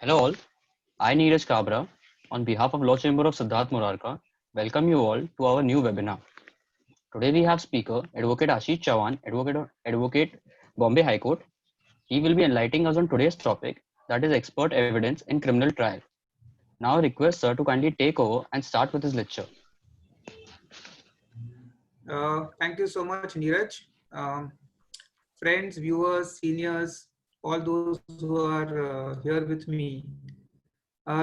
Hello all, I Neeraj Kabra, on behalf of Law Chamber of Siddharth Murarka, welcome you all to our new webinar. Today we have speaker Advocate Ashish Chavan, Advocate Bombay High Court. He will be enlightening us on today's topic, that is expert evidence in criminal trial. Now I request sir to kindly take over and start with his lecture. Thank you so much, Neeraj. Friends, viewers, seniors, all those who are here with me.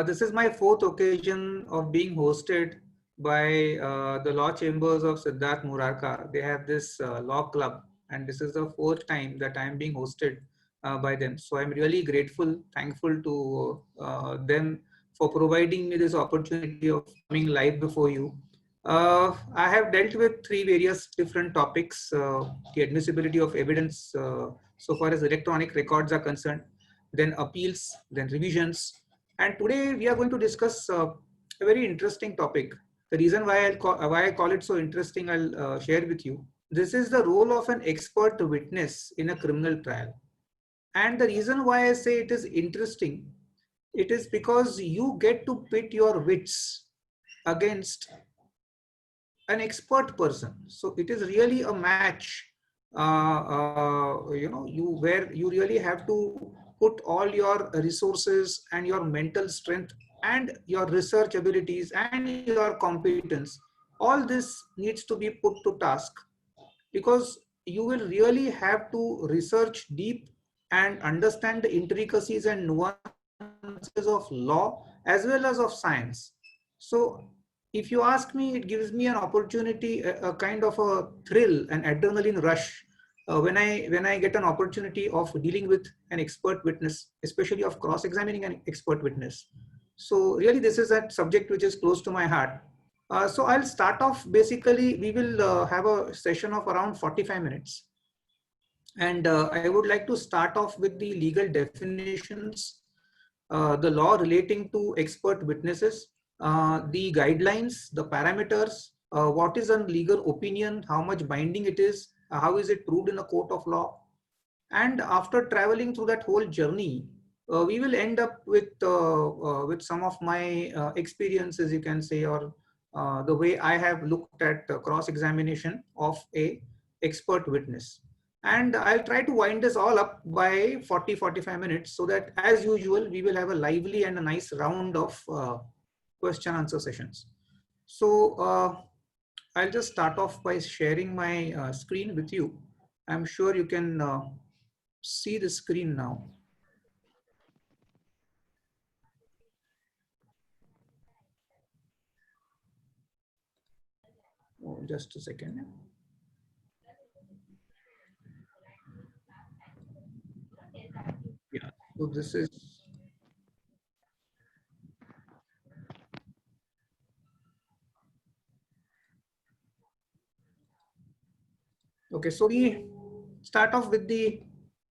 This is my fourth occasion of being hosted by the Law Chambers of Siddharth Murarka. They have this law club, and this is the fourth time that I am being hosted by them. So I'm really grateful, thankful to them for providing me this opportunity of coming live before you. I have dealt with three various different topics, the admissibility of evidence so far as electronic records are concerned, then appeals, then revisions. And today we are going to discuss a very interesting topic. The reason why I call it so interesting, I'll share with you. This is the role of an expert witness in a criminal trial. And the reason why I say it is interesting, it is because you get to pit your wits against an expert person. So it is really a match, where you really have to put all your resources and your mental strength and your research abilities and your competence. All this needs to be put to task because you will really have to research deep and understand the intricacies and nuances of law as well as of science. So if you ask me, it gives me an opportunity, a kind of a thrill, an adrenaline rush when I get an opportunity of dealing with an expert witness, especially of cross-examining an expert witness. So really, this is a subject which is close to my heart. So I'll start off. Basically, we will have a session of around 45 minutes. And I would like to start off with the legal definitions, the law relating to expert witnesses, the guidelines, the parameters, what is a legal opinion, how much binding it is, how is it proved in a court of law. And after traveling through that whole journey, we will end up with some of my experiences, you can say, or the way I have looked at cross-examination of a expert witness. And I'll try to wind this all up by 40-45 minutes so that, as usual, we will have a lively and a nice round of question answer sessions. So I'll just start off by sharing my screen with you. I'm sure you can see the screen now. Oh, just a second. Yeah, so this is. Okay, so we start off with the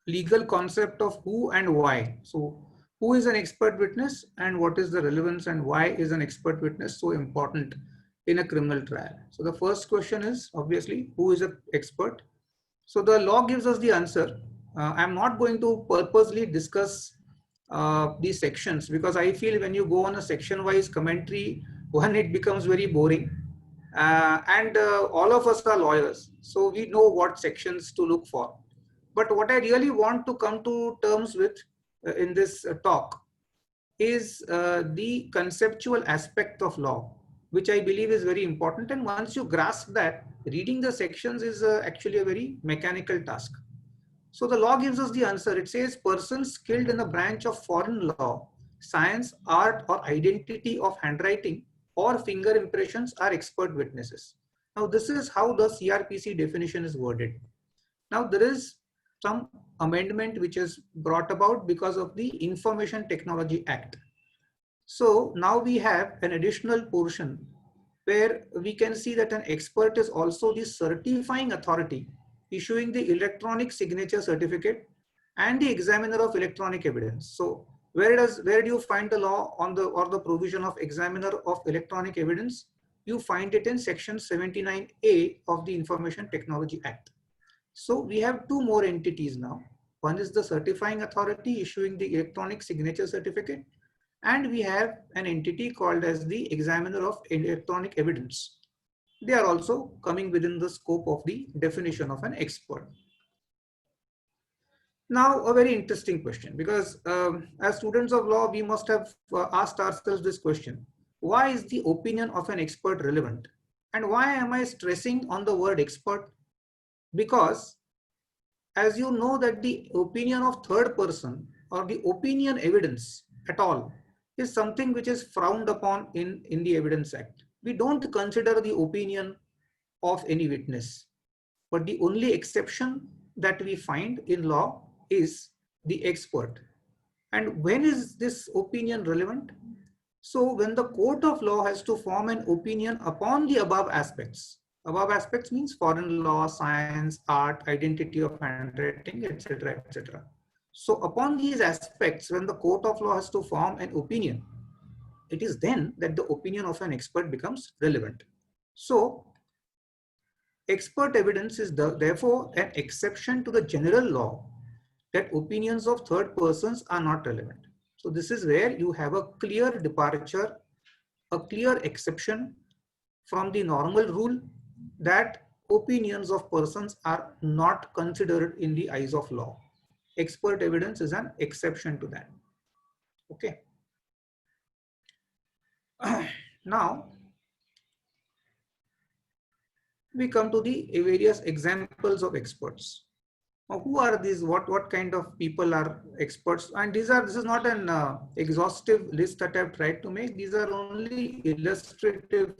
legal concept of who and why. So who is an expert witness and what is the relevance and why is an expert witness so important in a criminal trial? So the first question is obviously who is an expert? So the law gives us the answer. I'm not going to purposely discuss these sections because I feel when you go on a section wise commentary, one, it becomes very boring. And all of us are lawyers, so we know what sections to look for. But what I really want to come to terms with in this talk is the conceptual aspect of law, which I believe is very important. And once you grasp that, reading the sections is actually a very mechanical task. So the law gives us the answer. It says persons skilled in a branch of foreign law, science, art, or identity of handwriting or finger impressions are expert witnesses. Now this is how the CRPC definition is worded. Now there is some amendment which is brought about because of the Information Technology Act. So now we have an additional portion where we can see that an expert is also the certifying authority issuing the electronic signature certificate and the examiner of electronic evidence. So where do you find the law on the provision of examiner of electronic evidence? You find it in section 79A of the Information Technology Act. So we have two more entities now. One is the certifying authority issuing the electronic signature certificate, and we have an entity called as the examiner of electronic evidence. They are also coming within the scope of the definition of an expert. Now, a very interesting question, because as students of law, we must have asked ourselves this question: why is the opinion of an expert relevant? And why am I stressing on the word expert? Because as you know that the opinion of third person or the opinion evidence at all is something which is frowned upon in the Evidence Act. We don't consider the opinion of any witness, but the only exception that we find in law is the expert. And when is this opinion relevant? So when the court of law has to form an opinion upon the above aspects means foreign law, science, art, identity of handwriting, etc., etc. So upon these aspects, when the court of law has to form an opinion, it is then that the opinion of an expert becomes relevant. So expert evidence is therefore an exception to the general law that opinions of third persons are not relevant. So this is where you have a clear departure, a clear exception from the normal rule that opinions of persons are not considered in the eyes of law. Expert evidence is an exception to that. Okay. Now, we come to the various examples of experts. Now, who are these? What kind of people are experts? And this is not an exhaustive list that I've tried to make. These are only illustrative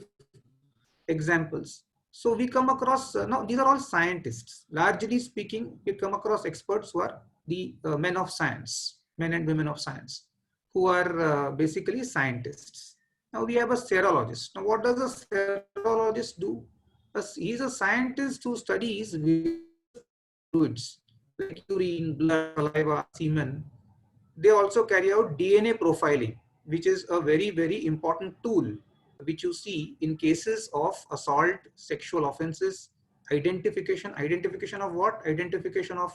examples. So we come across, now these are all scientists. Largely speaking, we come across experts who are the men of science, men and women of science, who are basically scientists. Now we have a serologist. Now what does a serologist do? He's a scientist who studies fluids like urine, blood, saliva, semen. They also carry out DNA profiling, which is a very, very important tool which you see in cases of assault, sexual offenses, identification of what? Identification of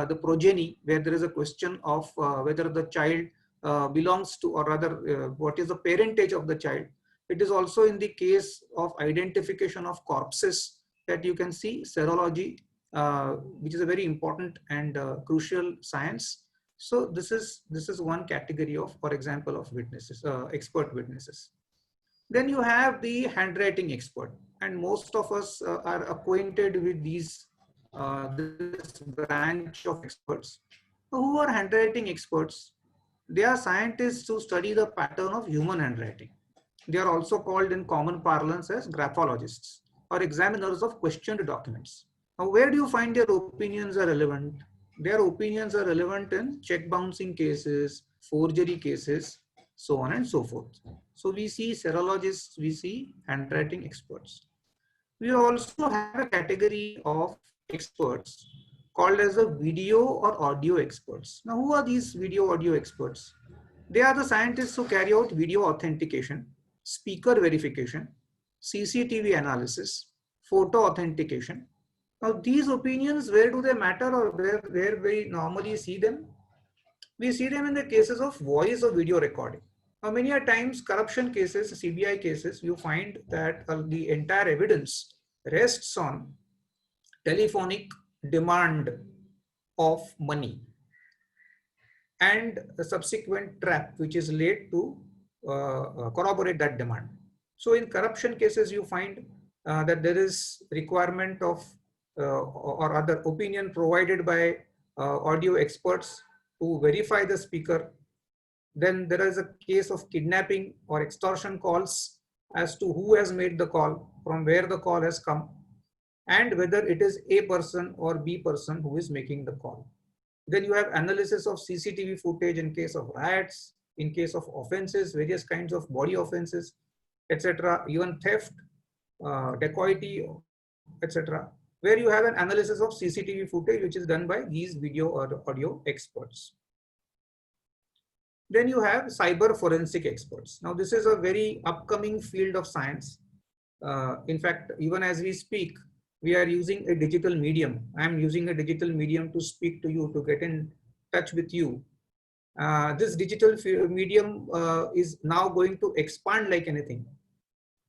the progeny, where there is a question of whether the child belongs to, or rather what is the parentage of the child. It is also in the case of identification of corpses that you can see serology, which is a very important and crucial science. So this is one category of, for example, of witnesses, expert witnesses. Then you have the handwriting expert, and most of us are acquainted with these this branch of experts. Who are handwriting experts? They are scientists who study the pattern of human handwriting. They are also called in common parlance as graphologists or examiners of questioned documents. Now, where do you find their opinions are relevant? Their opinions are relevant in check bouncing cases, forgery cases, so on and so forth. So we see serologists, we see handwriting experts. We also have a category of experts called as the video or audio experts. Now, who are these video audio experts? They are the scientists who carry out video authentication, speaker verification, CCTV analysis, photo authentication. Now, these opinions, where do they matter, or where we normally see them? We see them in the cases of voice or video recording. Now, many a times corruption cases, CBI cases, you find that the entire evidence rests on telephonic demand of money and a subsequent trap which is laid to corroborate that demand. So in corruption cases, you find that there is requirement of or other opinion provided by audio experts to verify the speaker. Then there is a case of kidnapping or extortion calls as to who has made the call, from where the call has come, and whether it is A person or B person who is making the call. Then you have analysis of CCTV footage in case of riots, in case of offenses, various kinds of body offenses, etc., even theft, dacoity, etc., where you have an analysis of CCTV footage which is done by these video or audio experts. Then you have cyber forensic experts. Now this is a very upcoming field of science. In fact, even as we speak, we are using a digital medium. I am using a digital medium to speak to you, to get in touch with you. This digital medium is now going to expand like anything.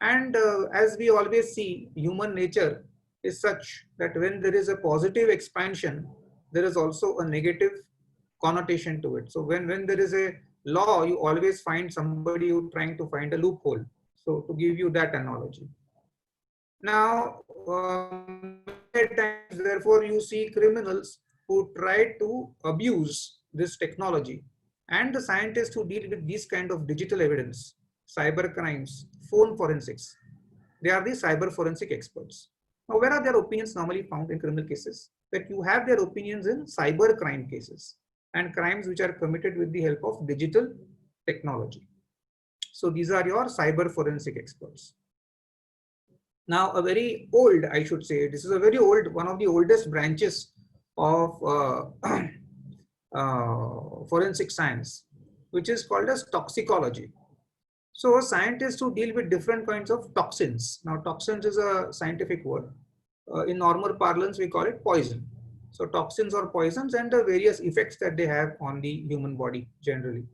And as we always see, human nature is such that when there is a positive expansion, there is also a negative connotation to it. So when there is a law, you always find somebody who trying to find a loophole. So to give you that analogy. Now, many times, therefore, you see criminals who try to abuse this technology, and the scientists who deal with these kind of digital evidence, cyber crimes, phone forensics. They are the cyber forensic experts. Now, where are their opinions normally found in criminal cases? That you have their opinions in cyber crime cases and crimes which are committed with the help of digital technology. So these are your cyber forensic experts. Now, a very old, I should say, this is a very old, one of the oldest branches of forensic science, which is called as toxicology. So scientists who deal with different kinds of toxins. Now, toxins is a scientific word. In normal parlance, we call it poison. So toxins or poisons and the various effects that they have on the human body generally.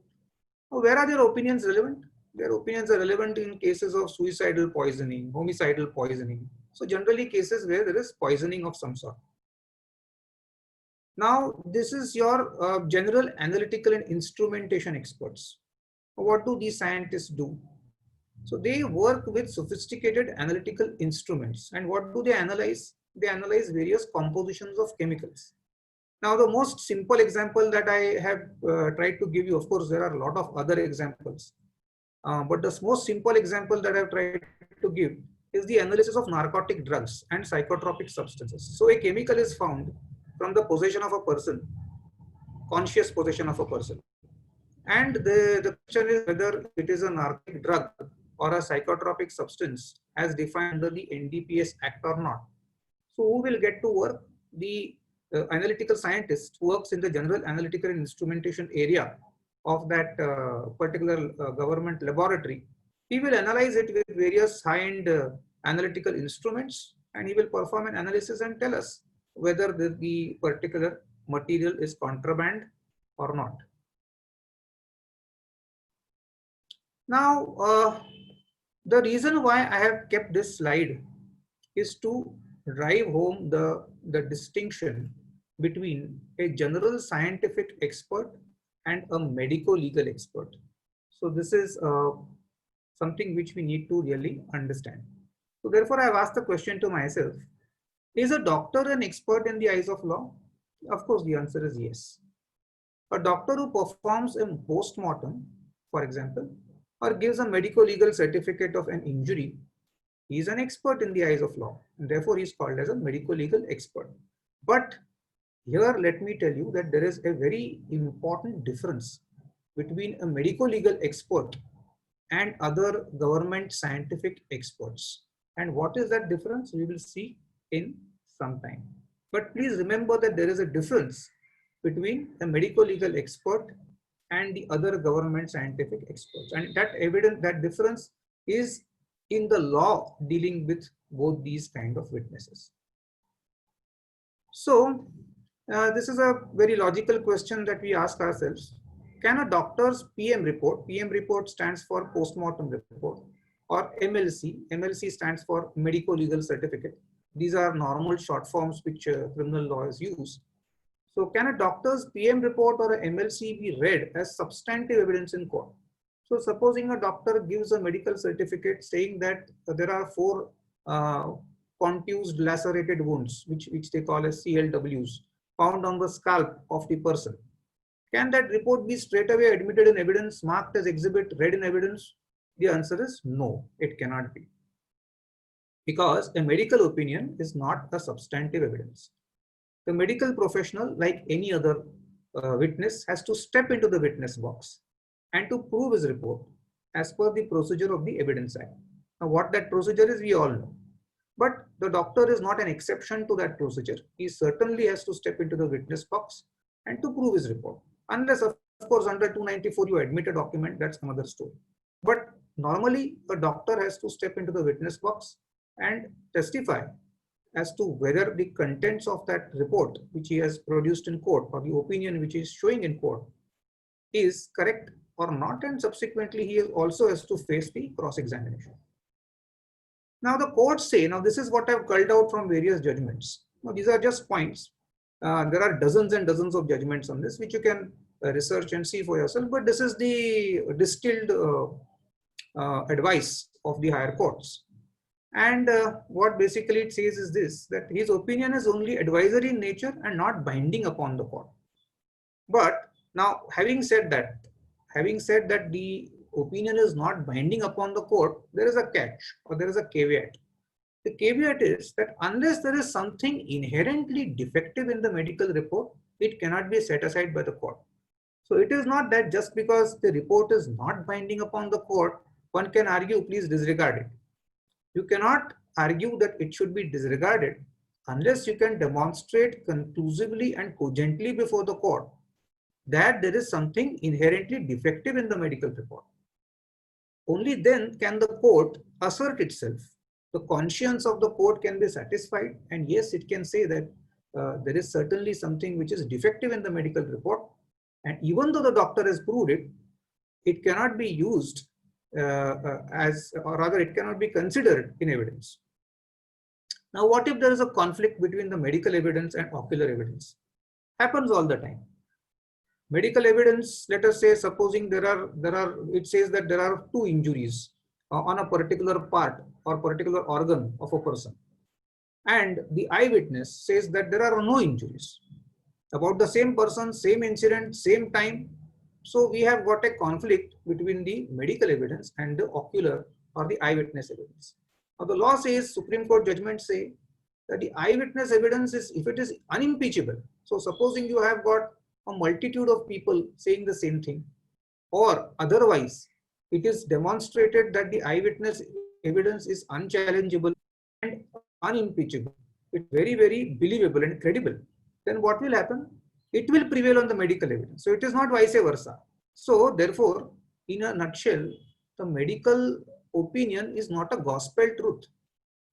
Now, where are their opinions relevant? Their opinions are relevant in cases of suicidal poisoning, homicidal poisoning. So generally cases where there is poisoning of some sort. Now, this is your general analytical and instrumentation experts. What do these scientists do? So they work with sophisticated analytical instruments. And what do they analyze? They analyze various compositions of chemicals. Now, the most simple example that I have tried to give you, of course, there are a lot of other examples. But the most simple example that I've tried to give is the analysis of narcotic drugs and psychotropic substances. So a chemical is found from the possession of a person, conscious possession of a person. And the question is whether it is a narcotic drug or a psychotropic substance as defined under the NDPS Act or not. So who will get to work? The analytical scientist who works in the general analytical and instrumentation area of that particular government laboratory. He will analyze it with various high-end analytical instruments, and he will perform an analysis and tell us whether the particular material is contraband or not. Now, the reason why I have kept this slide is to drive home the distinction between a general scientific expert and a medico-legal expert. So this is something which we need to really understand. So therefore, I have asked the question to myself, is a doctor an expert in the eyes of law? Of course, the answer is yes. A doctor who performs a post-mortem, for example, or gives a medico-legal certificate of an injury, he is an expert in the eyes of law, and therefore he is called as a medico-legal expert. But here, let me tell you that there is a very important difference between a medico-legal expert and other government scientific experts. And what is that difference? We will see in some time. But please remember that there is a difference between a medico-legal expert and the other government scientific experts. And that difference is in the law dealing with both these kind of witnesses. So, this is a very logical question that we ask ourselves. Can a doctor's PM report stands for post-mortem report, or MLC stands for medico-legal certificate. These are normal short forms which criminal lawyers use. So can a doctor's PM report or a MLC be read as substantive evidence in court? So supposing a doctor gives a medical certificate saying that there are 4 contused lacerated wounds, which they call as CLWs, found on the scalp of the person. Can that report be straight away admitted in evidence, marked as exhibit, read in evidence? The answer is no, it cannot be. Because a medical opinion is not a substantive evidence. The medical professional, like any other witness, has to step into the witness box and to prove his report as per the procedure of the Evidence Act. Now, what that procedure is, we all know. But the doctor is not an exception to that procedure. He certainly has to step into the witness box and to prove his report. Unless, of course, under 294 you admit a document, that's another story. But normally, a doctor has to step into the witness box and testify as to whether the contents of that report which he has produced in court, or the opinion which is showing in court, is correct or not, and subsequently he also has to face the cross-examination. Now the courts say, now this is what I've culled out from various judgments. Now these are just points. There are dozens and dozens of judgments on this, which you can research and see for yourself, but this is the distilled advice of the higher courts. And what basically it says is this, that his opinion is only advisory in nature and not binding upon the court. But now, having said that the opinion is not binding upon the court, there is a catch, or there is a caveat. The caveat is that unless there is something inherently defective in the medical report, it cannot be set aside by the court. So it is not that just because the report is not binding upon the court, one can argue, please disregard it. You cannot argue that it should be disregarded unless you can demonstrate conclusively and cogently before the court that there is something inherently defective in the medical report. Only then can the court assert itself. The conscience of the court can be satisfied, and yes, it can say that there is certainly something which is defective in the medical report, and even though the doctor has proved it, it cannot be used or rather it cannot be considered in evidence. Now, what if there is a conflict between the medical evidence and ocular evidence? Happens all the time. Medical evidence, let us say, supposing it says that there are 2 injuries on a particular part or particular organ of a person, and the eyewitness says that there are no injuries about the same person, same incident, same time. So we have got a conflict between the medical evidence and the ocular or the eyewitness evidence. Now the law says, Supreme Court judgments say that the eyewitness evidence is, if it is unimpeachable. So supposing you have got a multitude of people saying the same thing, or otherwise it is demonstrated that the eyewitness evidence is unchallengeable and unimpeachable, it's very, very believable and credible, then what will happen? It will prevail on the medical evidence. So it is not vice versa. So therefore, in a nutshell, the medical opinion is not a gospel truth.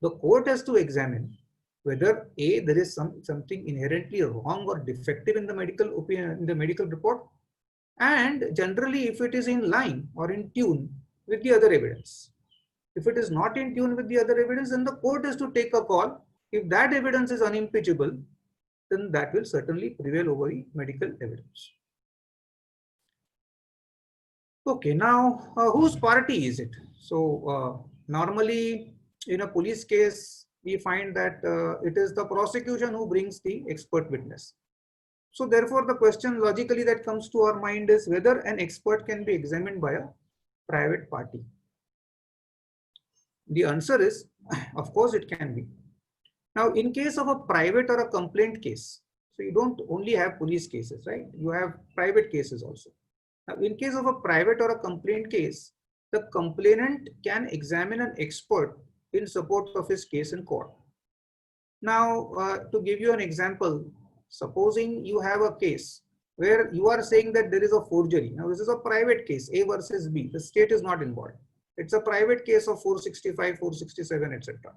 The court has to examine whether A, there is something inherently wrong or defective in the medical opinion, in the medical report, and generally if it is in line or in tune with the other evidence. If it is not in tune with the other evidence, then the court has to take a call. If that evidence is unimpeachable, then that will certainly prevail over the medical evidence. Okay, now whose party is it? So normally in a police case, we find that it is the prosecution who brings the expert witness. So therefore the question logically that comes to our mind is whether an expert can be examined by a private party. The answer is, of course it can be. Now, in case of a private or a complaint case, so you don't only have police cases, right? You have private cases also. Now, in case of a private or a complaint case, the complainant can examine an expert in support of his case in court. Now, to give you an example, supposing you have a case where you are saying that there is a forgery. Now, this is a private case, A versus B. The state is not involved. It's a private case of 465, 467, etc.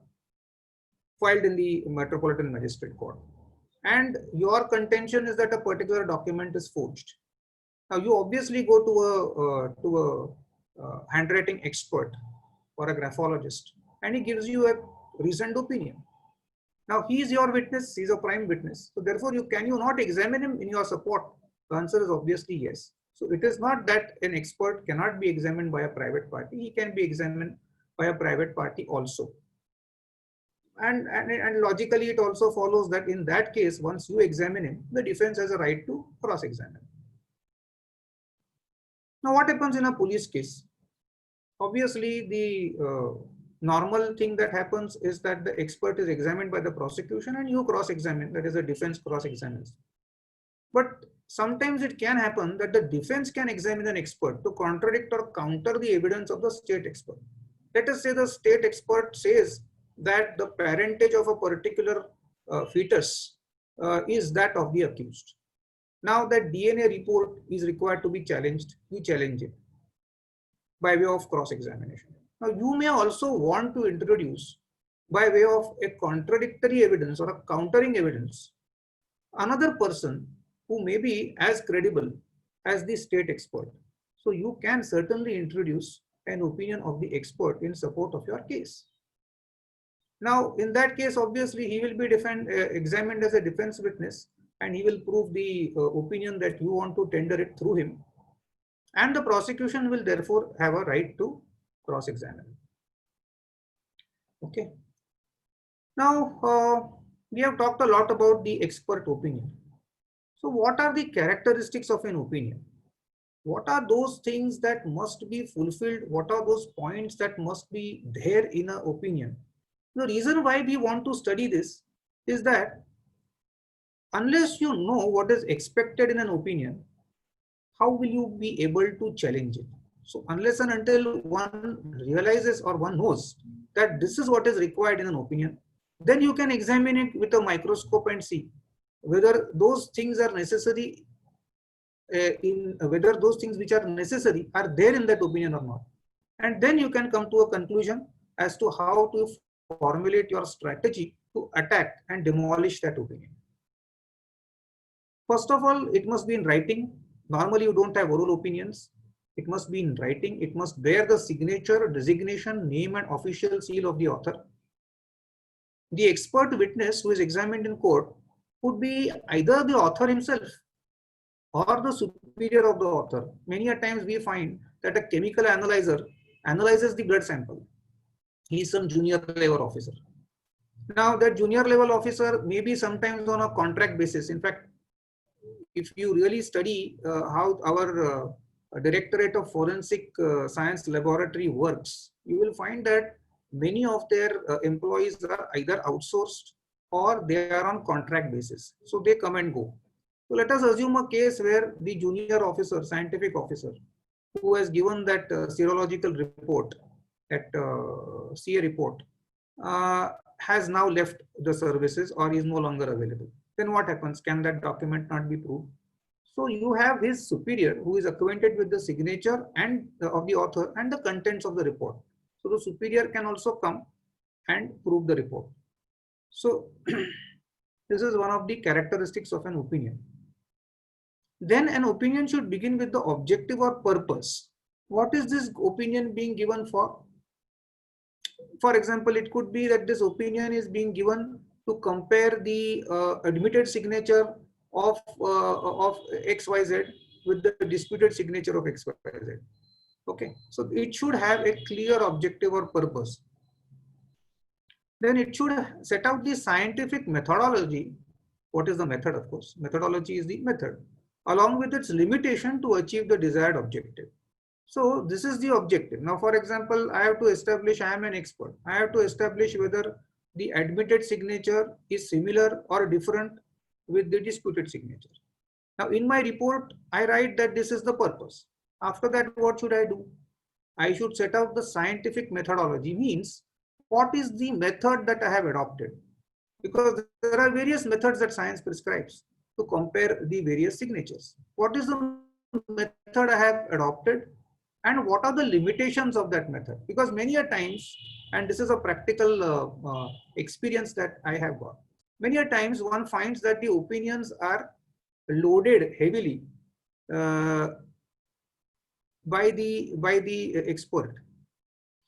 filed in the Metropolitan Magistrate Court. And your contention is that a particular document is forged. Now you obviously go to a handwriting expert or a graphologist, and he gives you a reasoned opinion. Now he is your witness, he is a prime witness. So therefore can you not examine him in your support? The answer is obviously yes. So it is not that an expert cannot be examined by a private party, he can be examined by a private party also. And logically, it also follows that in that case, once you examine him, the defense has a right to cross-examine. Now, what happens in a police case? Obviously, the normal thing that happens is that the expert is examined by the prosecution and you cross-examine, that is, the defense cross-examines. But sometimes it can happen that the defense can examine an expert to contradict or counter the evidence of the state expert. Let us say the state expert says that the parentage of a particular fetus is that of the accused. Now that DNA report is required to be challenged, you challenge it by way of cross-examination. Now you may also want to introduce by way of a contradictory evidence or a countering evidence, another person who may be as credible as the state expert. So you can certainly introduce an opinion of the expert in support of your case. Now, in that case, obviously, he will be examined as a defense witness, and he will prove the opinion that you want to tender it through him. And the prosecution will therefore have a right to cross-examine. Okay. Now, we have talked a lot about the expert opinion. So what are the characteristics of an opinion? What are those things that must be fulfilled? What are those points that must be there in an opinion? The reason why we want to study this is that unless you know what is expected in an opinion, how will you be able to challenge it? So unless and until one realizes or one knows that this is what is required in an opinion, then you can examine it with a microscope and see whether those things are necessary, whether those things which are necessary are there in that opinion or not. And then you can come to a conclusion as to how to formulate your strategy to attack and demolish that opinion. First of all, it must be in writing. Normally, you don't have oral opinions. It must be in writing. It must bear the signature, designation, name, and official seal of the author. The expert witness who is examined in court would be either the author himself or the superior of the author. Many a times we find that a chemical analyzer analyzes the blood sample. He is some junior level officer. Now that junior level officer may be sometimes on a contract basis. In fact, if you really study how our Directorate of Forensic Science Laboratory works, you will find that many of their employees are either outsourced or they are on contract basis. So they come and go. So let us assume a case where the junior officer, scientific officer, who has given that serological report, that CA report, has now left the services or is no longer available. Then what happens? Can that document not be proved? So you have his superior who is acquainted with the signature and of the author and the contents of the report. So the superior can also come and prove the report. So this is one of the characteristics of an opinion. Then an opinion should begin with the objective or purpose. What is this opinion being given for? For example, it could be that this opinion is being given to compare the admitted signature of XYZ with the disputed signature of XYZ. Okay, so it should have a clear objective or purpose. Then it should set out the scientific methodology. What is the method? Of course, methodology is the method, along with its limitation to achieve the desired objective. So this is the objective. Now, for example, I have to establish I am an expert. I have to establish whether the admitted signature is similar or different with the disputed signature. Now, in my report, I write that this is the purpose. After that, what should I do? I should set out the scientific methodology, means what is the method that I have adopted? Because there are various methods that science prescribes to compare the various signatures. What is the method I have adopted? And what are the limitations of that method? Because many a times, and this is a practical experience that I have got, many a times one finds that the opinions are loaded heavily by the expert.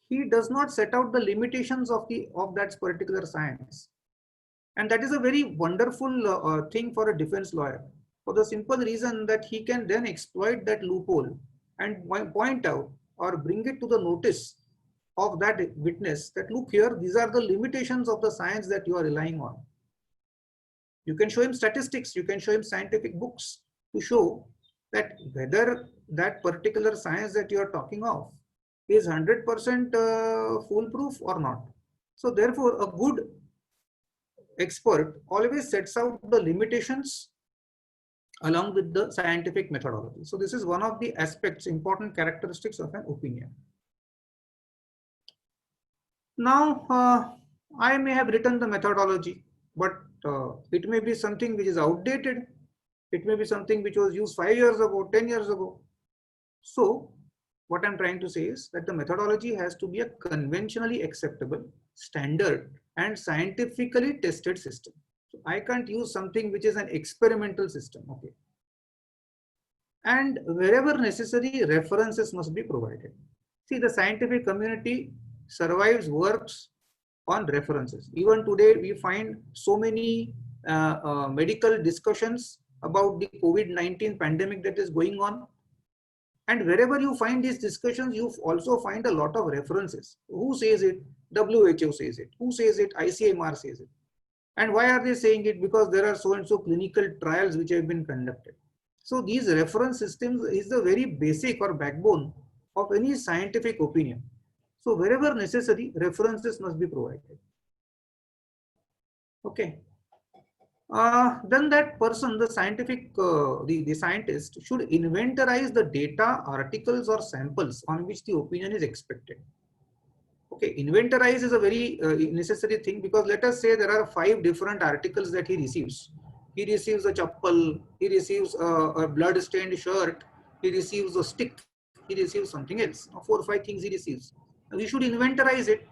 He does not set out the limitations of that particular science, and that is a very wonderful thing for a defense lawyer, for the simple reason that he can then exploit that loophole and point out or bring it to the notice of that witness that, look here, these are the limitations of the science that you are relying on. You can show him statistics, you can show him scientific books to show that whether that particular science that you are talking of is 100% foolproof or not. So therefore, a good expert always sets out the limitations along with the scientific methodology. So this is one of the aspects, important characteristics of an opinion. Now, I may have written the methodology, but it may be something which is outdated. It may be something which was used 5 years ago, 10 years ago. So what I'm trying to say is that the methodology has to be a conventionally acceptable, standard, and scientifically tested system. So I can't use something which is an experimental system. Okay. And wherever necessary, references must be provided. See, the scientific community survives, works on references. Even today, we find so many medical discussions about the COVID-19 pandemic that is going on. And wherever you find these discussions, you also find a lot of references. Who says it? WHO says it. Who says it? ICMR says it. And why are they saying it? Because there are so and so clinical trials which have been conducted. So these reference systems is the very basic or backbone of any scientific opinion. So wherever necessary, references must be provided. Okay. Then that person, the scientific, the scientist should inventorize the data, articles or samples on which the opinion is expected. Okay, inventorize is a very necessary thing, because let us say there are 5 different articles that he receives. He receives a chappal, he receives a blood-stained shirt, he receives a stick, he receives something else. 4 or 5 things he receives. We should inventorize it.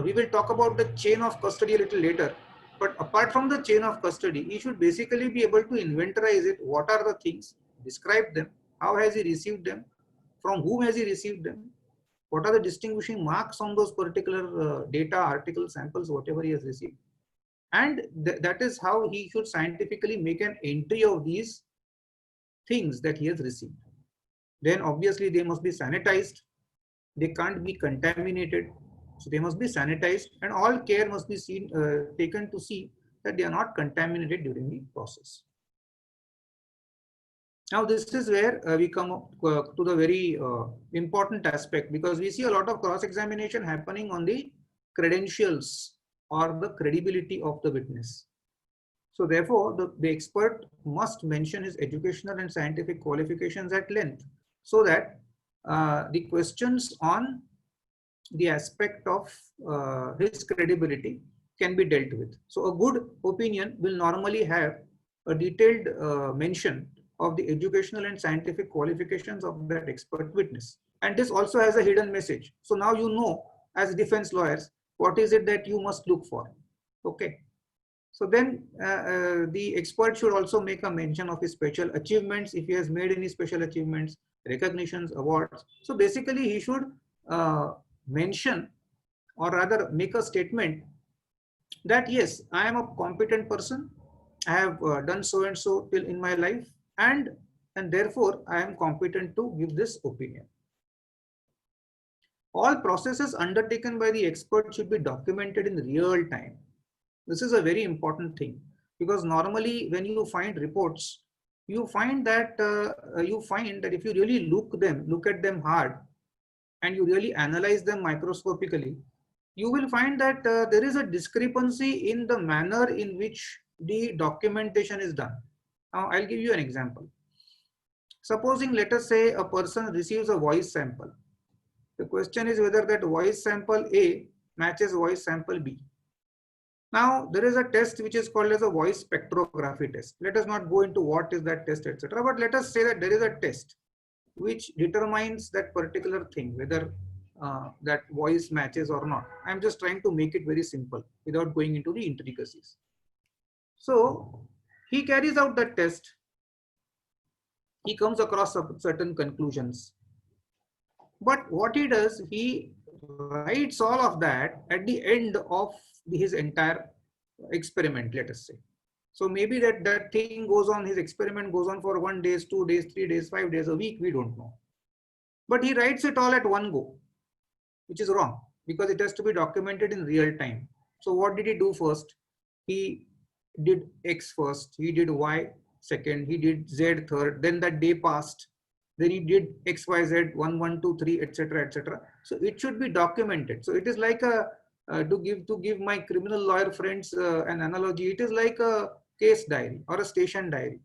We will talk about the chain of custody a little later. But apart from the chain of custody, he should basically be able to inventorize it. What are the things? Describe them. How has he received them? From whom has he received them? What are the distinguishing marks on those particular data, articles, samples, whatever he has received? And that is how he should scientifically make an entry of these things that he has received. Then obviously they must be sanitized. They can't be contaminated. So they must be sanitized, and all care must be taken to see that they are not contaminated during the process. Now this is where we come to the very important aspect, because we see a lot of cross-examination happening on the credentials or the credibility of the witness. So therefore, the expert must mention his educational and scientific qualifications at length, so that the questions on the aspect of his credibility can be dealt with. So a good opinion will normally have a detailed mention of the educational and scientific qualifications of that expert witness. And this also has a hidden message. So now you know, as defense lawyers, what is it that you must look for. Okay. So then the expert should also make a mention of his special achievements, if he has made any special achievements, recognitions, awards. So basically he should mention, or rather make a statement that yes, I am a competent person, I have done so and so till in my life, and therefore I am competent to give this opinion. All processes undertaken by the expert should be documented in real time. This is a very important thing, because normally when you find reports, you find that if you really look at them hard, and you really analyze them microscopically, you will find that there is a discrepancy in the manner in which the documentation is done. Now, I'll give you an example. Supposing, let us say, a person receives a voice sample. The question is whether that voice sample A matches voice sample B. Now, there is a test which is called as a voice spectrography test. Let us not go into what is that test, etc. But let us say that there is a test which determines that particular thing, whether that voice matches or not. I'm just trying to make it very simple without going into the intricacies. So he carries out that test. He comes across certain conclusions. But what he does, he writes all of that at the end of his entire experiment, let us say. So maybe that thing goes on, his experiment goes on for 1 day, 2 days, 3 days, 5 days, a week, we don't know. But he writes it all at one go, which is wrong, because it has to be documented in real time. So what did he do first? He did X first, he did Y second, he did Z third, then that day passed. Then he did X, Y, Z, 1, 1, 2, 3, etc., etc. So it should be documented. So it is like to give my criminal lawyer friends an analogy, it is like a case diary or a station diary.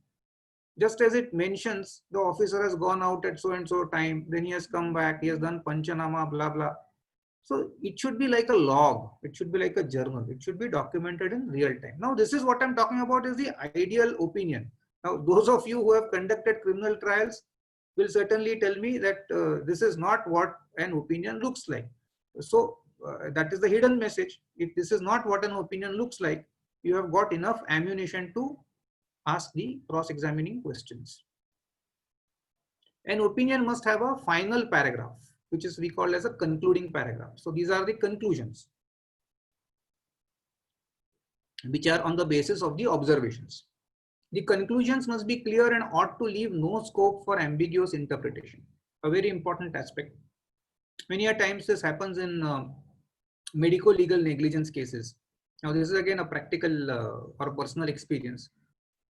Just as it mentions the officer has gone out at so and so time, then he has come back, he has done panchanama, blah, blah. So it should be like a log, it should be like a journal, it should be documented in real time. Now this is what I'm talking about, is the ideal opinion. Now those of you who have conducted criminal trials will certainly tell me that this is not what an opinion looks like. So that is the hidden message. If this is not what an opinion looks like, you have got enough ammunition to ask the cross-examining questions. An opinion must have a final paragraph, which is we call as a concluding paragraph. So these are the conclusions, which are on the basis of the observations. The conclusions must be clear and ought to leave no scope for ambiguous interpretation. A very important aspect. Many a times this happens in medico-legal negligence cases. Now this is again a practical or personal experience.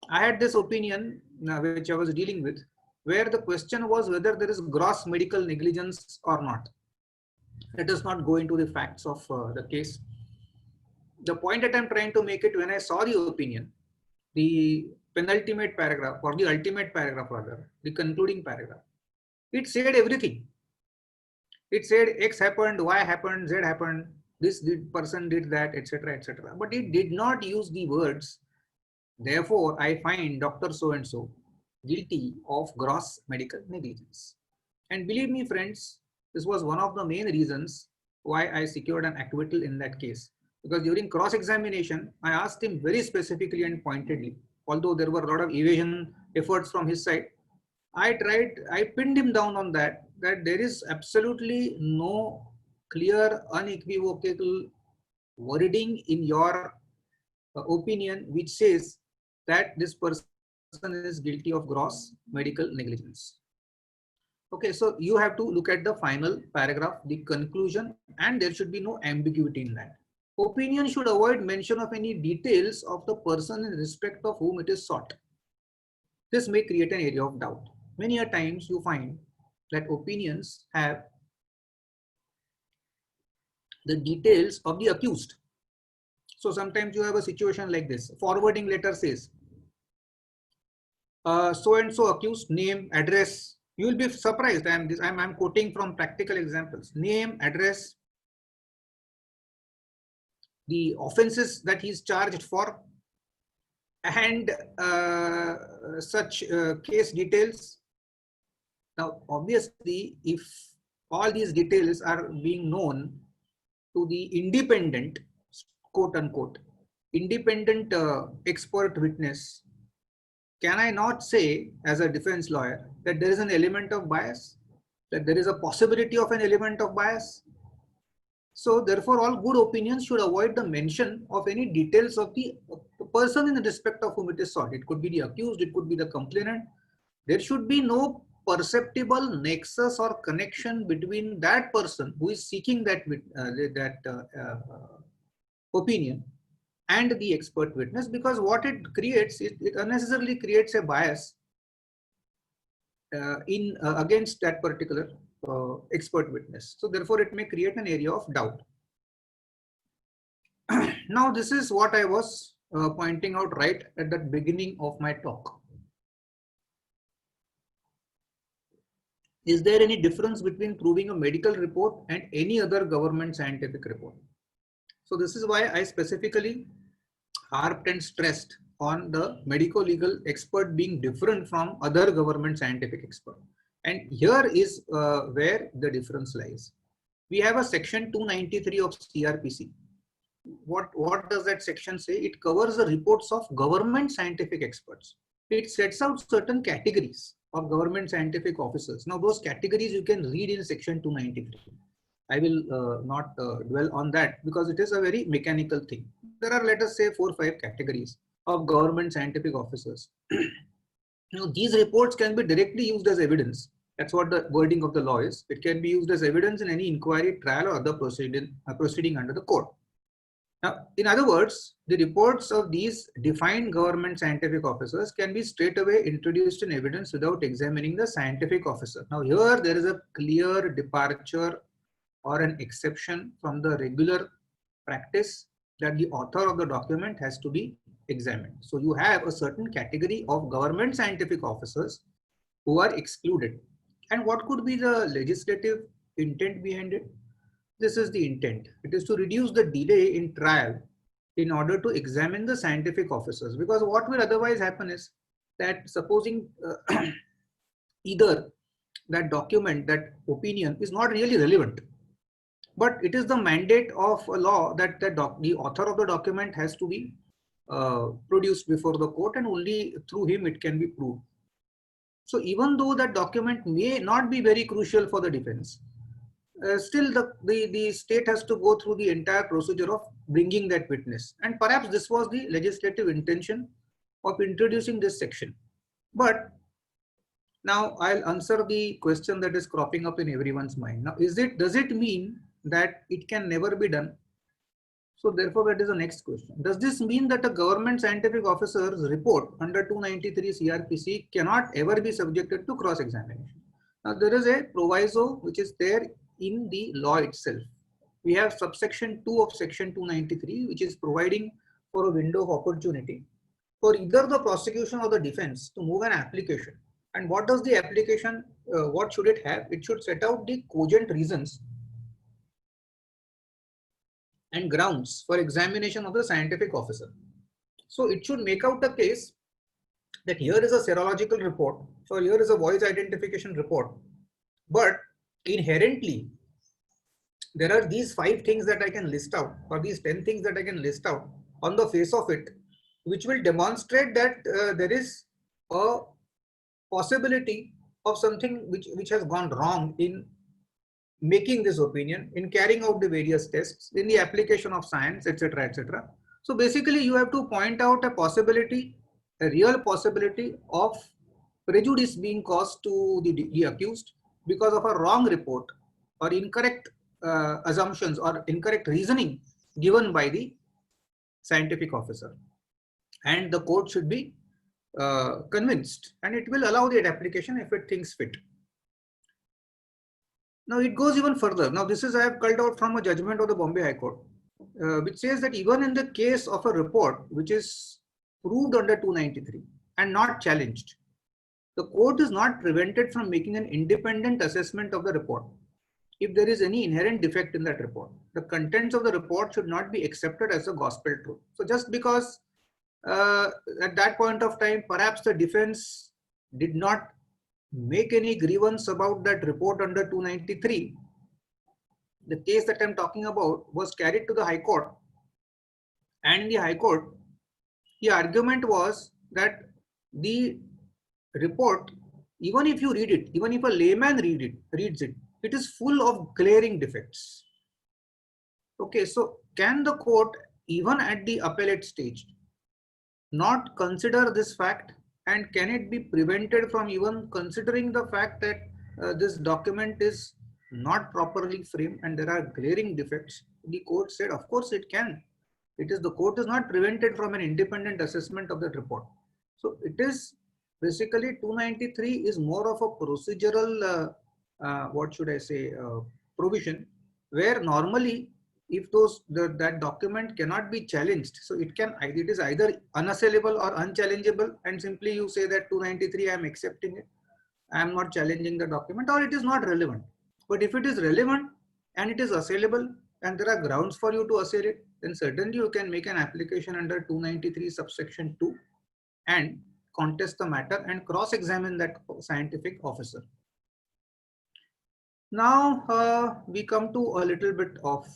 I had this opinion which I was dealing with, where the question was whether there is gross medical negligence or not. Let us not go into the facts of the case. The point that I'm trying to make it, when I saw the opinion, the penultimate paragraph or the ultimate paragraph rather, the concluding paragraph, it said everything. It said X happened, Y happened, Z happened, this person did that, etc., etc. But it did not use the words, therefore I find Dr. So-and-so guilty of gross medical negligence. And believe me, friends, this was one of the main reasons why I secured an acquittal in that case. Because during cross-examination, I asked him very specifically and pointedly, although there were a lot of evasion efforts from his side, I pinned him down on that there is absolutely no clear, unequivocal wording in your opinion which says that this person is guilty of gross medical negligence. Okay, so you have to look at the final paragraph, the conclusion, and there should be no ambiguity in that. Opinion should avoid mention of any details of the person in respect of whom it is sought. This may create an area of doubt. Many a times you find that opinions have the details of the accused. So sometimes you have a situation like this. Forwarding letter says, so and so accused, name, address. You will be surprised. I'm quoting from practical examples. Name, address, the offenses that he is charged for, and such case details. Now, obviously, if all these details are being known to the independent, quote unquote, independent expert witness, can I not say as a defense lawyer that there is an element of bias, that there is a possibility of an element of bias? So therefore, all good opinions should avoid the mention of any details of the person in respect of whom it is sought. It could be the accused, it could be the complainant. There should be no perceptible nexus or connection between that person who is seeking that opinion and the expert witness, because what it creates, it unnecessarily creates a bias against that particular expert witness. So therefore, it may create an area of doubt. Now, this is what I was pointing out right at the beginning of my talk. Is there any difference between proving a medical report and any other government scientific report? So this is why I specifically harped and stressed on the medico-legal expert being different from other government scientific expert. And here is where the difference lies. We have a section 293 of CRPC. What does that section say? It covers the reports of government scientific experts. It sets out certain categories of government scientific officers. Now those categories you can read in section 293. I will not dwell on that because it is a very mechanical thing. There are, let us say, 4 or 5 categories of government scientific officers. Now these reports can be directly used as evidence. That's what the wording of the law is. It can be used as evidence in any inquiry, trial, or other proceeding under the court. Now, in other words, the reports of these defined government scientific officers can be straight away introduced in evidence without examining the scientific officer. Now, here there is a clear departure or an exception from the regular practice that the author of the document has to be examined. So, you have a certain category of government scientific officers who are excluded. And what could be the legislative intent behind it? This is the intent. It is to reduce the delay in trial in order to examine the scientific officers. Because what will otherwise happen is that supposing either that document, that opinion is not really relevant. But it is the mandate of a law that the author of the document has to be produced before the court, and only through him it can be proved. So even though that document may not be very crucial for the defense, still the state has to go through the entire procedure of bringing that witness. And perhaps this was the legislative intention of introducing this section. But now I'll answer the question that is cropping up in everyone's mind. Now, does it mean that it can never be done? So therefore, that is the next question. Does this mean that a government scientific officer's report under 293 CRPC cannot ever be subjected to cross-examination? Now, there is a proviso which is there in the law itself. We have subsection 2 of section 293, which is providing for a window of opportunity for either the prosecution or the defense to move an application. And what does the application, what should it have? It should set out the cogent reasons and grounds for examination of the scientific officer. So it should make out a case that here is a serological report, so here is a voice identification report, but inherently there are these 5 things that I can list out, or these 10 things that I can list out on the face of it, which will demonstrate that there is a possibility of something which has gone wrong in making this opinion, in carrying out the various tests, in the application of science, etc., etc. So basically you have to point out a possibility, a real possibility of prejudice being caused to the accused because of a wrong report or incorrect assumptions or incorrect reasoning given by the scientific officer. And the court should be convinced, and it will allow the application if it thinks fit. Now it goes even further. Now this is I have culled out from a judgment of the Bombay High Court, which says that even in the case of a report which is proved under 293 and not challenged, the court is not prevented from making an independent assessment of the report if there is any inherent defect in that report. The contents of the report should not be accepted as a gospel truth. So just because at that point of time, perhaps the defense did not make any grievance about that report under 293, the case that I'm talking about was carried to the High Court, and in the High Court, the argument was that the report, even if you read it, even if a layman reads it, it is full of glaring defects. Okay, so can the court, even at the appellate stage, not consider this fact, and can it be prevented from even considering the fact that this document is not properly framed and there are glaring defects? The court said, of course it can. The court is not prevented from an independent assessment of that report. So it is basically 293 is more of a procedural, provision, where normally if that document cannot be challenged, so it is either unassailable or unchallengeable, and simply you say that 293 I am accepting it, I am not challenging the document, or it is not relevant. But if it is relevant and it is assailable and there are grounds for you to assail it, then certainly you can make an application under 293 subsection 2 and contest the matter and cross-examine that scientific officer. Now we come to a little bit of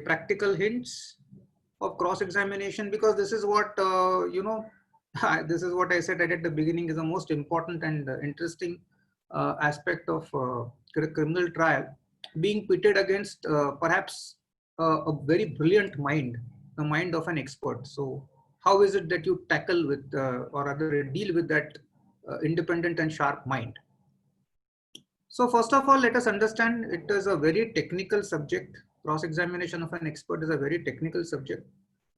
practical hints of cross-examination, because this is what this is what I said at the beginning is the most important and interesting aspect of criminal trial, being pitted against perhaps a very brilliant mind, the mind of an expert. So how is it that you tackle with or rather deal with that independent and sharp mind? So first of all, let us understand it is a very technical subject. Cross-examination of an expert is a very technical subject.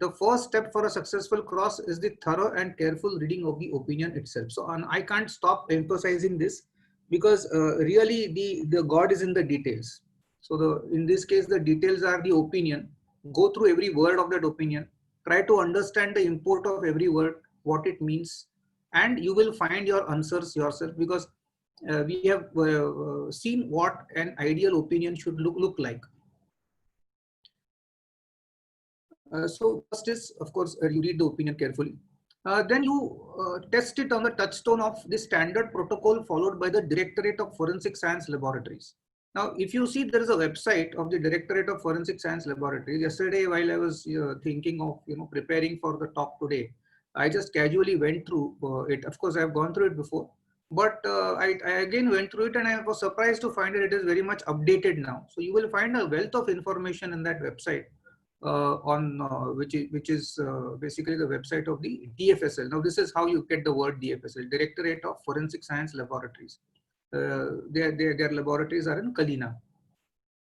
The first step for a successful cross is the thorough and careful reading of the opinion itself. So I can't stop emphasizing this, because really the God is in the details. So in this case, the details are the opinion. Go through every word of that opinion. Try to understand the import of every word, what it means, and you will find your answers yourself, because we have seen what an ideal opinion should look like. So first is, of course, you read the opinion carefully. Then you test it on the touchstone of the standard protocol followed by the Directorate of Forensic Science Laboratories. Now, if you see, there is a website of the Directorate of Forensic Science Laboratories. Yesterday, while I was thinking of preparing for the talk today, I just casually went through it. Of course, I have gone through it before, but I again went through it, and I was surprised to find that it is very much updated now. So you will find a wealth of information in that website on which is basically the website of the DFSL. Now, this is how you get the word DFSL, Directorate of Forensic Science Laboratories. Their laboratories are in Kalina.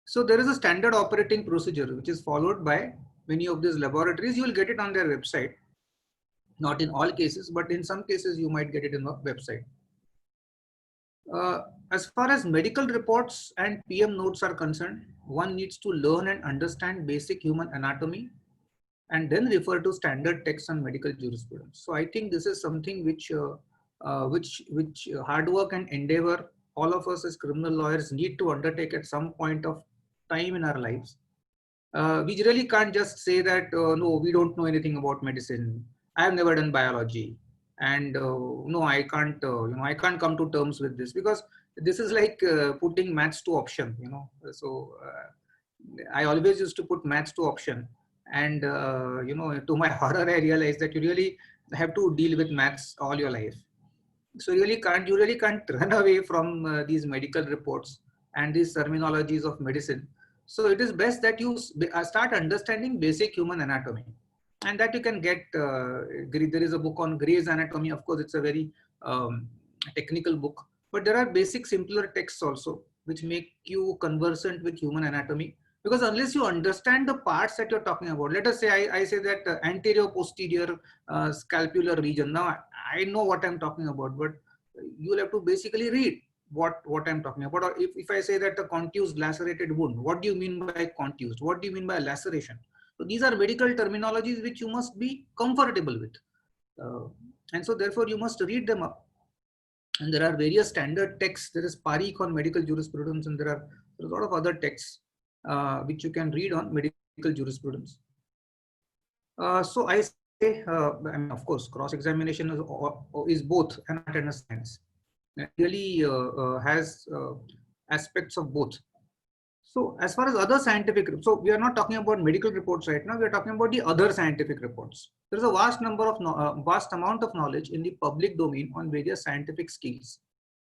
So there is a standard operating procedure which is followed by many of these laboratories. You will get it on their website. Not in all cases, but in some cases you might get it in the website. As far as medical reports and PM notes are concerned, one needs to learn and understand basic human anatomy and then refer to standard texts on medical jurisprudence. So I think this is something which hard work and endeavor all of us as criminal lawyers need to undertake at some point of time in our lives. We really can't just say that no, we don't know anything about medicine. I have never done biology, and no, I can't. I can't come to terms with this, because this is like putting maths to option. So I always used to put maths to option, and to my horror, I realized that you really have to deal with maths all your life. So you really can't run away from these medical reports and these terminologies of medicine. So it is best that you start understanding basic human anatomy, and that you can get. There is a book on Gray's Anatomy. Of course, it's a very technical book, but there are basic, simpler texts also which make you conversant with human anatomy. Because unless you understand the parts that you're talking about, let us say I say that anterior posterior scapular region. Now I know what I'm talking about, but you'll have to basically read what I'm talking about. Or if I say that a contused lacerated wound, what do you mean by contused? What do you mean by laceration? So these are medical terminologies which you must be comfortable with. And so therefore you must read them up. And there are various standard texts. There is Parikh on medical jurisprudence, and there are a lot of other texts which you can read on medical jurisprudence. So I say, I mean, of course, cross-examination is both an art and a science. It really has aspects of both. So as far as other scientific, so we are not talking about medical reports right now. We are talking about the other scientific reports. There is a vast amount of knowledge in the public domain on various scientific skills.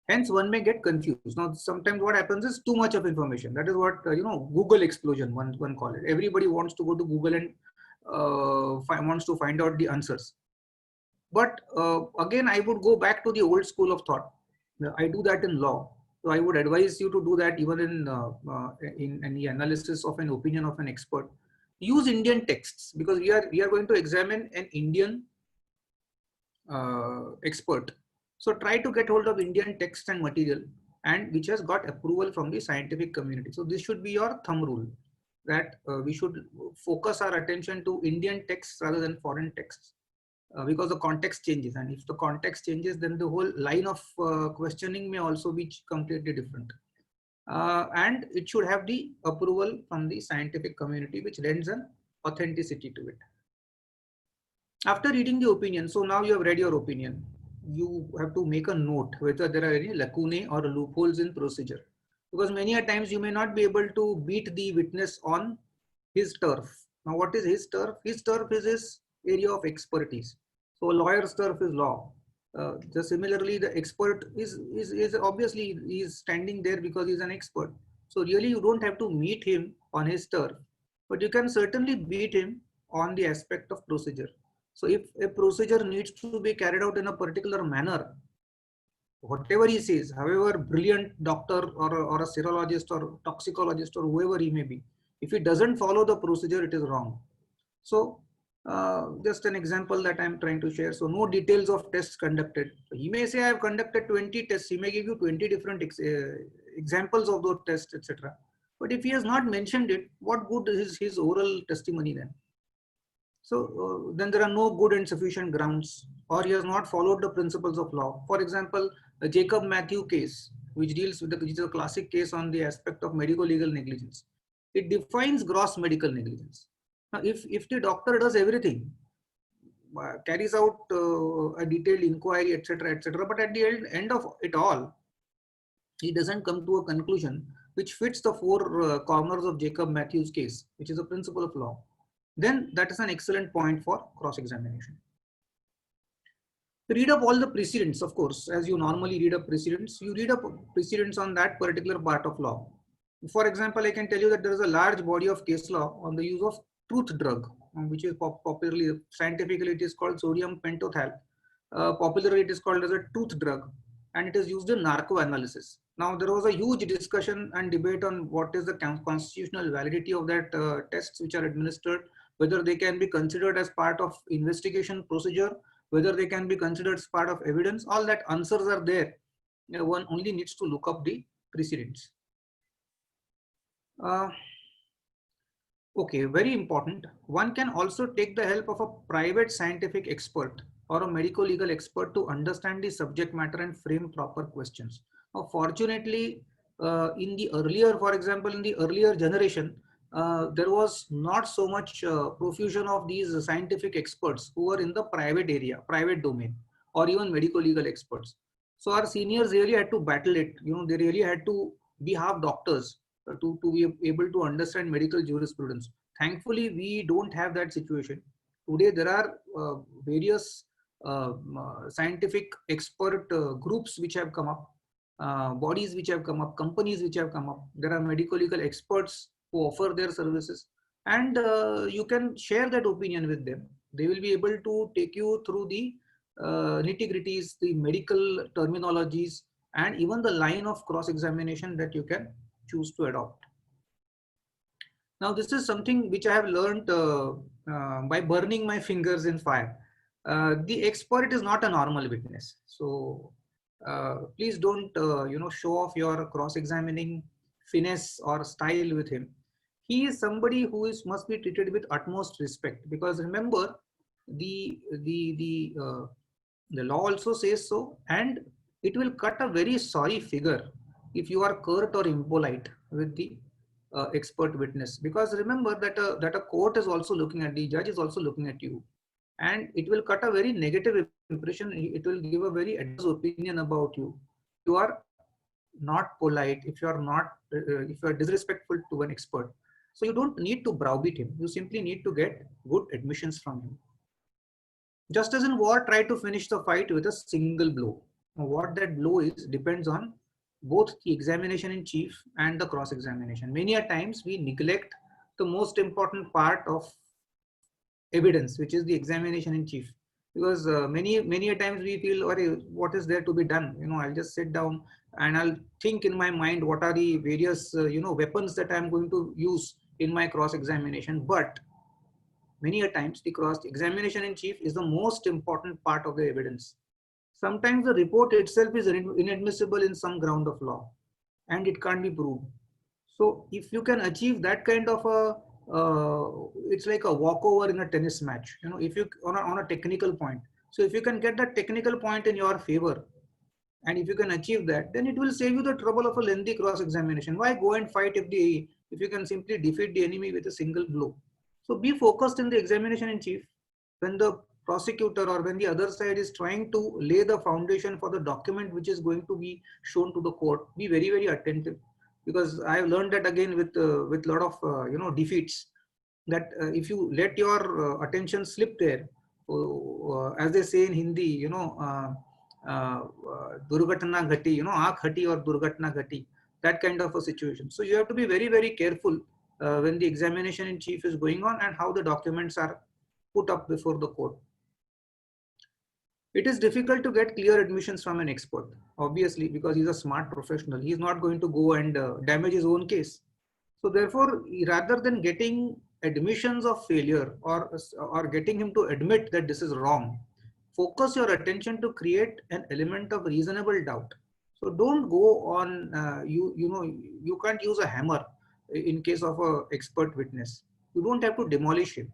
Hence, one may get confused. Now, sometimes what happens is too much of information. That is what Google explosion. One call it. Everybody wants to go to Google and wants to find out the answers. But again, I would go back to the old school of thought. I do that in law. So I would advise you to do that even in any analysis of an opinion of an expert. Use Indian texts, because we are going to examine an Indian expert. So try to get hold of Indian text and material, and which has got approval from the scientific community. So this should be your thumb rule, that we should focus our attention to Indian texts rather than foreign texts, because the context changes. And if the context changes, then the whole line of questioning may also be completely different. And it should have the approval from the scientific community, which lends an authenticity to it. After reading the opinion, so now you have read your opinion, you have to make a note whether there are any lacunae or loopholes in procedure, because many a times you may not be able to beat the witness on his turf. Now, what is his turf? His turf is his area of expertise. So, a lawyer's turf is law. Similarly, the expert is obviously is standing there because he's an expert. So, really, you don't have to meet him on his turf, but you can certainly beat him on the aspect of procedure. So if a procedure needs to be carried out in a particular manner, whatever he says, however brilliant doctor or a serologist or toxicologist or whoever he may be, if he doesn't follow the procedure, it is wrong. So just an example that I'm trying to share. So no details of tests conducted. So he may say I have conducted 20 tests. He may give you 20 different examples of those tests, etc. But if he has not mentioned it, what good is his oral testimony then? So then there are no good and sufficient grounds, or he has not followed the principles of law. For example, the Jacob Matthew case, which deals with which is a classic case on the aspect of medical legal negligence. It defines gross medical negligence. Now, if the doctor does everything, carries out a detailed inquiry, etc., etc., but at the end of it all, he doesn't come to a conclusion which fits the four corners of Jacob Matthews case, which is a principle of law, then that is an excellent point for cross-examination. Read up all the precedents, of course, as you normally read up precedents, you read up precedents on that particular part of law. For example, I can tell you that there is a large body of case law on the use of truth drug, which is popularly, scientifically it is called sodium pentothal. Popularly it is called as a truth drug, and it is used in narco analysis. Now there was a huge discussion and debate on what is the constitutional validity of that tests which are administered, whether they can be considered as part of investigation procedure, whether they can be considered as part of evidence. All that answers are there. One only needs to look up the precedents. Okay, very important. One can also take the help of a private scientific expert or a medical legal expert to understand the subject matter and frame proper questions. Now, fortunately, in the earlier, for example, in the earlier generation, there was not so much profusion of these scientific experts who were in the private area, private domain, or even medical legal experts. So our seniors really had to battle it. You know, they really had to be half doctors to be able to understand medical jurisprudence. Thankfully, we don't have that situation. Today, there are various scientific expert groups which have come up, bodies which have come up, companies which have come up. There are medical legal experts who offer their services, and you can share that opinion with them. They will be able to take you through the nitty-gritties, the medical terminologies, and even the line of cross-examination that you can choose to adopt. Now, this is something which I have learned by burning my fingers in fire. The expert is not a normal witness. So please don't, show off your cross-examining finesse or style with him. He is somebody who must be treated with utmost respect, because remember, the law also says so, and it will cut a very sorry figure if you are curt or impolite with the expert witness. Because remember that a court is also looking at, the judge is also looking at you, and it will cut a very negative impression. It will give a very adverse opinion about you. You are not polite, if you are not, if you are disrespectful to an expert. So you don't need to browbeat him. You simply need to get good admissions from him. Just as in war, try to finish the fight with a single blow. Now, what that blow is depends on both the examination in chief and the cross examination. Many a times we neglect the most important part of evidence, which is the examination in chief, because many a times we feel, or what is there to be done? I'll just sit down and I'll think in my mind what are the various weapons that I'm going to use in my cross examination. But many a times the cross examination in chief is the most important part of the evidence. Sometimes the report itself is inadmissible in some ground of law, and it can't be proved. So if you can achieve that kind of a it's like a walkover in a tennis match, if you on a technical point. So if you can get that technical point in your favor, and if you can achieve that, then it will save you the trouble of a lengthy cross examination. Why go and fight if you can simply defeat the enemy with a single blow? So be focused in the examination in chief. When the prosecutor or when the other side is trying to lay the foundation for the document which is going to be shown to the court, be very, very attentive. Because I have learned that again with a lot of defeats, that if you let your attention slip there, as they say in Hindi, durgatna ghati, aankh hati or durgatna ghati, that kind of a situation. So you have to be very, very careful when the examination in chief is going on and how the documents are put up before the court. It is difficult to get clear admissions from an expert, obviously, because he's a smart professional. He's not going to go and damage his own case. So therefore, rather than getting admissions of failure or getting him to admit that this is wrong, focus your attention to create an element of reasonable doubt. So don't go on, you can't use a hammer in case of an expert witness. You don't have to demolish him.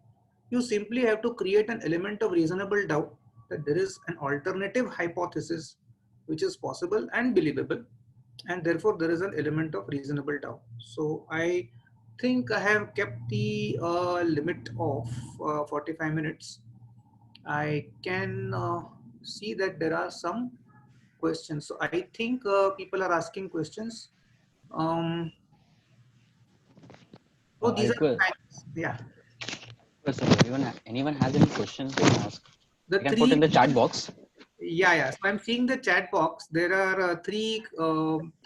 You simply have to create an element of reasonable doubt that there is an alternative hypothesis which is possible and believable, and therefore there is an element of reasonable doubt. So I think I have kept the limit of 45 minutes. I can see that there are some questions. So I think people are asking questions. So I these are the request, facts. Yeah. so if anyone has any questions, they can ask. The You can put three, in the chat box. yeah. So I'm seeing the chat box. There are three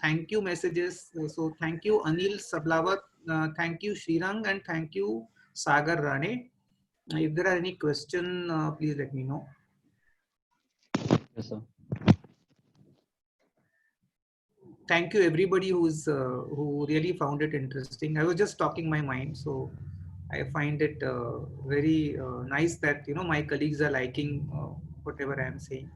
thank you messages. So thank you, Anil Sablawat. Thank you, Srirang, and thank you, Sagar Rane. If there are any question, please let me know. Yes, sir. Thank you, everybody who really found it interesting. I was just talking my mind, so I find it very nice that my colleagues are liking whatever I am saying.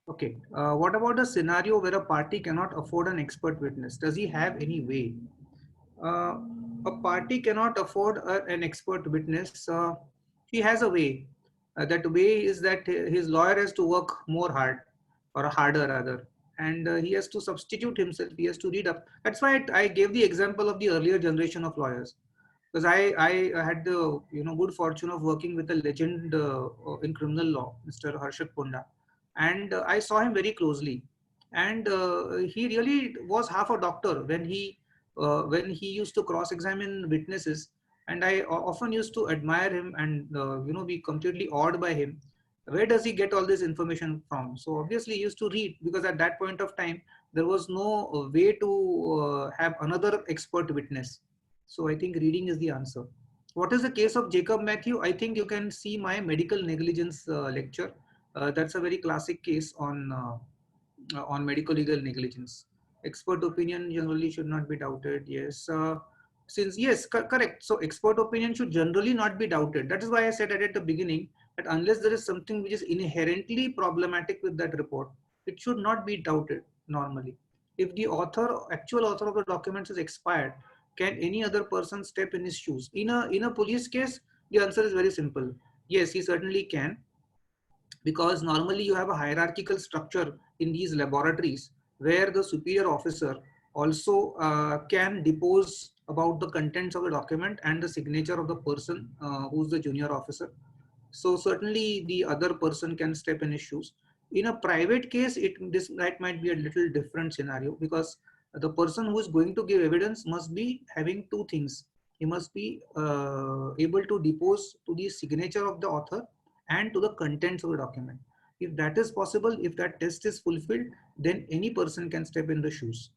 Okay. What about a scenario where a party cannot afford an expert witness? Does he have any way? Uh, a party cannot afford an expert witness. He has a way. That way is that his lawyer has to work more hard, or harder rather, and he has to substitute himself. He has to read up. That's why I gave the example of the earlier generation of lawyers, because I had the good fortune of working with a legend in criminal law, Mr. Harshit Punda, and I saw him very closely, and he really was half a doctor when he used to cross-examine witnesses, and I often used to admire him and be completely awed by him. Where does he get all this information from? So obviously he used to read, because at that point of time there was no way to have another expert witness. So I think reading is the answer. What is the case of Jacob Matthew? I think you can see my medical negligence lecture. That's a very classic case on medical legal negligence. Expert opinion generally should not be doubted. Yes, since yes, correct. So expert opinion should generally not be doubted. That is why I said at the beginning that unless there is something which is inherently problematic with that report, it should not be doubted normally. If the actual author of the documents is expired, can any other person step in his shoes? In a police case, the answer is very simple. Yes, he certainly can, because normally you have a hierarchical structure in these laboratories where the superior officer also can depose about the contents of the document and the signature of the person who's the junior officer. So certainly the other person can step in his shoes. In a private case, that might be a little different scenario, because the person who is going to give evidence must be having two things. He must be able to depose to the signature of the author and to the contents of the document. If that is possible, if that test is fulfilled, then any person can step in the shoes,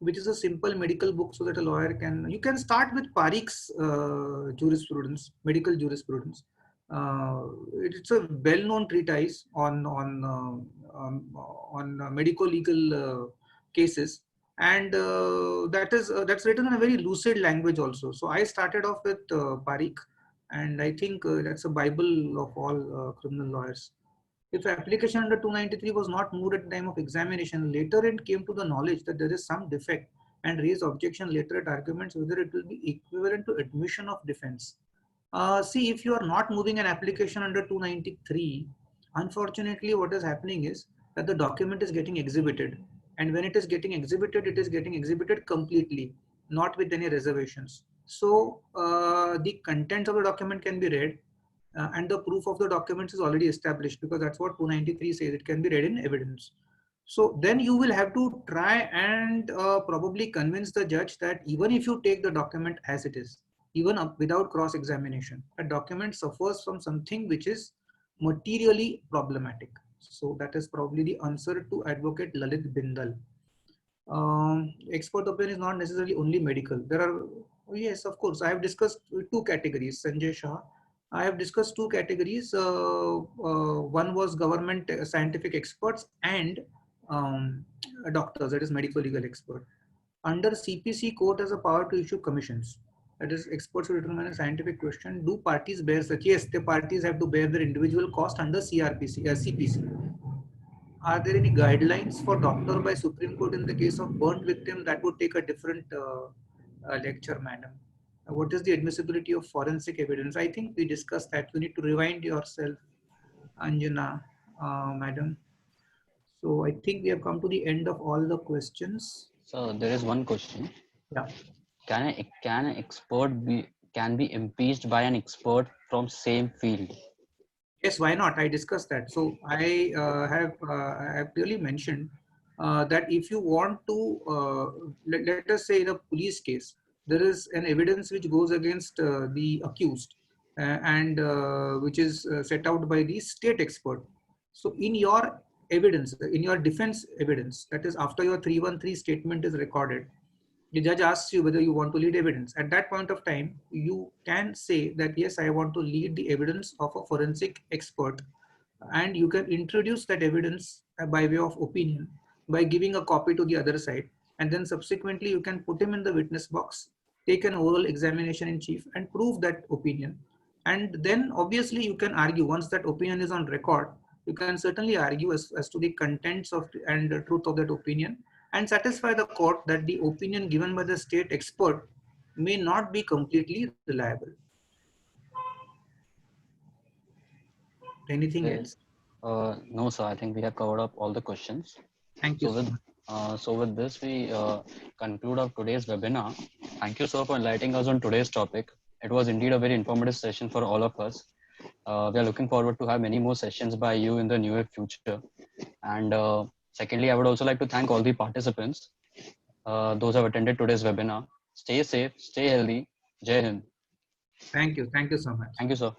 which is a simple medical book, so that a lawyer can, you can start with Parikh's jurisprudence, medical jurisprudence. It's a well-known treatise on medical legal cases, and that's written in a very lucid language also. So I started off with Parikh, and I think that's a bible of all criminal lawyers. If application under 293 was not moved at the time of examination, later it came to the knowledge that there is some defect and raised objection later at arguments whether it will be equivalent to admission of defense. See, if you are not moving an application under 293, unfortunately what is happening is that the document is getting exhibited. And when it is getting exhibited completely, not with any reservations. So the contents of the document can be read, and the proof of the documents is already established, because that's what 293 says, it can be read in evidence. So then you will have to try and probably convince the judge that even if you take the document as it is, even without cross examination, a document suffers from something which is materially problematic. So that is probably the answer to advocate Lalit Bindal. Expert opinion is not necessarily only medical. There are, oh yes, of course, I have discussed two categories, Sanjay Shah. I have discussed two categories. One was government scientific experts and doctors, that is medical legal expert. Under CPC, court has a power to issue commissions. That is, experts who determine a scientific question. Do parties bear such? Yes, the parties have to bear their individual cost under CPC. Are there any guidelines for doctor by Supreme Court in the case of burnt victim? That would take a different lecture, madam. What is the admissibility of forensic evidence? I think we discussed that. You need to rewind yourself, Anjana, madam. So I think we have come to the end of all the questions. So there is one question. Yeah. Can an expert be impeached by an expert from same field? Yes, why not? I discussed that. So I have clearly mentioned that if you want to, let us say in a police case, there is an evidence which goes against the accused and which is set out by the state expert. So in your evidence, in your defense evidence, that is after your 313 statement is recorded, the judge asks you whether you want to lead evidence. At that point of time, you can say that, yes, I want to lead the evidence of a forensic expert. And you can introduce that evidence by way of opinion by giving a copy to the other side. And then subsequently, you can put him in the witness box, take an oral examination in chief, and prove that opinion. And then obviously, you can argue once that opinion is on record. You can certainly argue as to the contents of and the truth of that opinion and satisfy the court that the opinion given by the state expert may not be completely reliable. Anything Okay. else? No, sir. I think we have covered up all the questions. Thank you So so with much. with this, we conclude our today's webinar. Thank you, sir, for enlightening us on today's topic. It was indeed a very informative session for all of us. We are looking forward to have many more sessions by you in the near future. And secondly, I would also like to thank all the participants, those who have attended today's webinar. Stay safe, stay healthy. Jai Hind. Thank you. Thank you so much. Thank you, sir.